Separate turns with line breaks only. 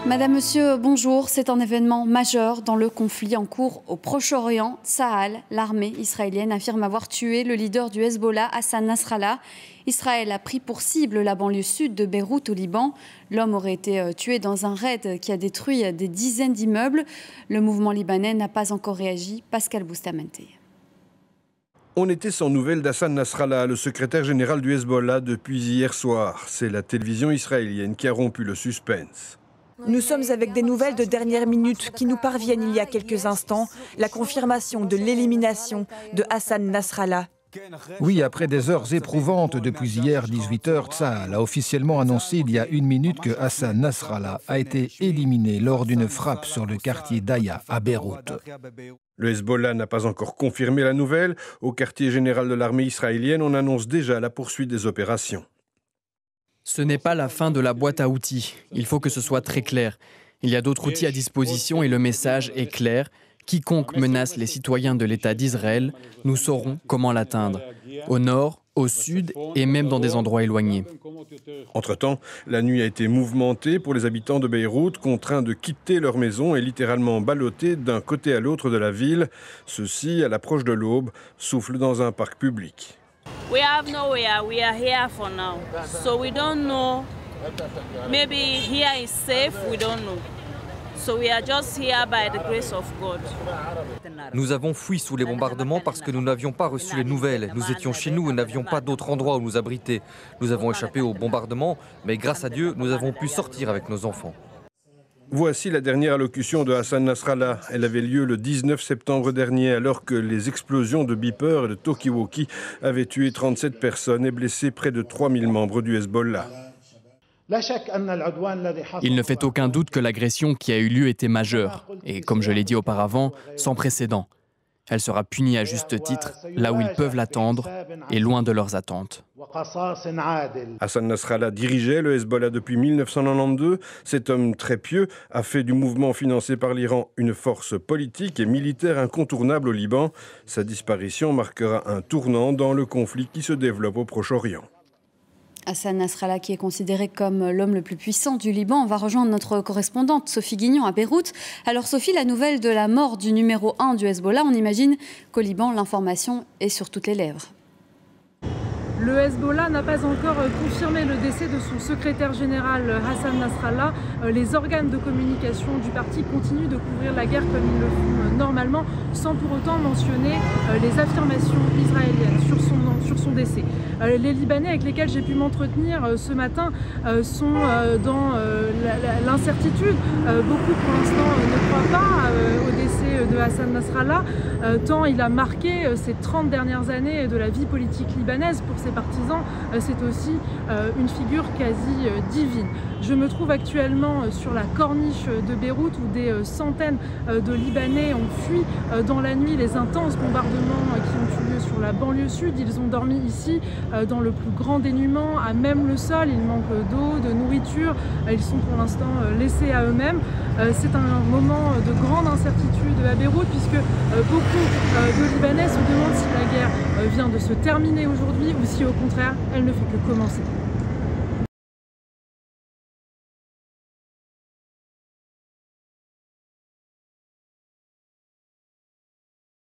Madame, Monsieur, bonjour. C'est un événement majeur dans le conflit en cours au Proche-Orient. Tsahal, l'armée israélienne, affirme avoir tué le leader du Hezbollah, Hassan Nasrallah. Israël a pris pour cible la banlieue sud de Beyrouth au Liban. L'homme aurait été tué dans un raid qui a détruit des dizaines d'immeubles. Le mouvement libanais n'a pas encore réagi. Pascal Boustamente.
On était sans nouvelles d'Hassan Nasrallah, le secrétaire général du Hezbollah, depuis hier soir. C'est la télévision israélienne qui a rompu le suspense.
Nous sommes avec des nouvelles de dernière minute qui nous parviennent il y a quelques instants. La confirmation de l'élimination de Hassan Nasrallah.
Oui, après des heures éprouvantes depuis hier 18h, Tsahal a officiellement annoncé il y a une minute que Hassan Nasrallah a été éliminé lors d'une frappe sur le quartier d'Aya à Beyrouth.
Le Hezbollah n'a pas encore confirmé la nouvelle. Au quartier général de l'armée israélienne, on annonce déjà la poursuite des opérations.
Ce n'est pas la fin de la boîte à outils. Il faut que ce soit très clair. Il y a d'autres outils à disposition et le message est clair. Quiconque menace les citoyens de l'État d'Israël, nous saurons comment l'atteindre. Au nord, au sud et même dans des endroits éloignés.
Entre-temps, la nuit a été mouvementée pour les habitants de Beyrouth, contraints de quitter leur maison et littéralement ballottés d'un côté à l'autre de la ville. Ceux-ci, à l'approche de l'aube, soufflent dans un parc public.
We have nowhere. We are here for now. So we don't know. Maybe here is safe. We don't know. So we are just here by the grace of God.
Nous avons fui sous les bombardements parce que nous n'avions pas reçu les nouvelles. Nous étions chez nous et n'avions pas d'autre endroit où nous abriter. Nous avons échappé aux bombardements, mais grâce à Dieu, nous avons pu sortir avec nos enfants.
Voici la dernière allocution de Hassan Nasrallah. Elle avait lieu le 19 septembre dernier, alors que les explosions de beepers et de talkie-walkie avaient tué 37 personnes et blessé près de 3000 membres du Hezbollah.
Il ne fait aucun doute que l'agression qui a eu lieu était majeure et, comme je l'ai dit auparavant, sans précédent. Elle sera punie à juste titre, là où ils peuvent l'attendre et loin de leurs attentes.
Hassan Nasrallah dirigeait le Hezbollah depuis 1992. Cet homme très pieux a fait du mouvement financé par l'Iran une force politique et militaire incontournable au Liban. Sa disparition marquera un tournant dans le conflit qui se développe au Proche-Orient.
Hassan Nasrallah, qui est considéré comme l'homme le plus puissant du Liban. On va rejoindre notre correspondante Sophie Guignon à Beyrouth. Alors Sophie, la nouvelle de la mort du numéro 1 du Hezbollah, on imagine qu'au Liban, l'information est sur toutes les lèvres.
Le Hezbollah n'a pas encore confirmé le décès de son secrétaire général Hassan Nasrallah. Les organes de communication du parti continuent de couvrir la guerre comme ils le font normalement, sans pour autant mentionner les affirmations israéliennes sur son décès. Les Libanais avec lesquels j'ai pu m'entretenir ce matin sont dans l'incertitude. Beaucoup pour l'instant ne croient pas au décès de Hassan Nasrallah, tant il a marqué ces 30 dernières années de la vie politique libanaise. Pour ses partisans, c'est aussi une figure quasi divine. Je me trouve actuellement sur la corniche de Beyrouth où des centaines de Libanais ont fui dans la nuit les intenses bombardements qui ont eu lieu sur la banlieue sud. Ils ont dormi ici dans le plus grand dénuement, à même le sol. Il manque d'eau, de nourriture. Ils sont pour l'instant laissés à eux-mêmes. C'est un moment de grande incertitude à Beyrouth puisque beaucoup de Libanais se demandent si la guerre vient de se terminer aujourd'hui ou si au contraire elle ne fait que commencer.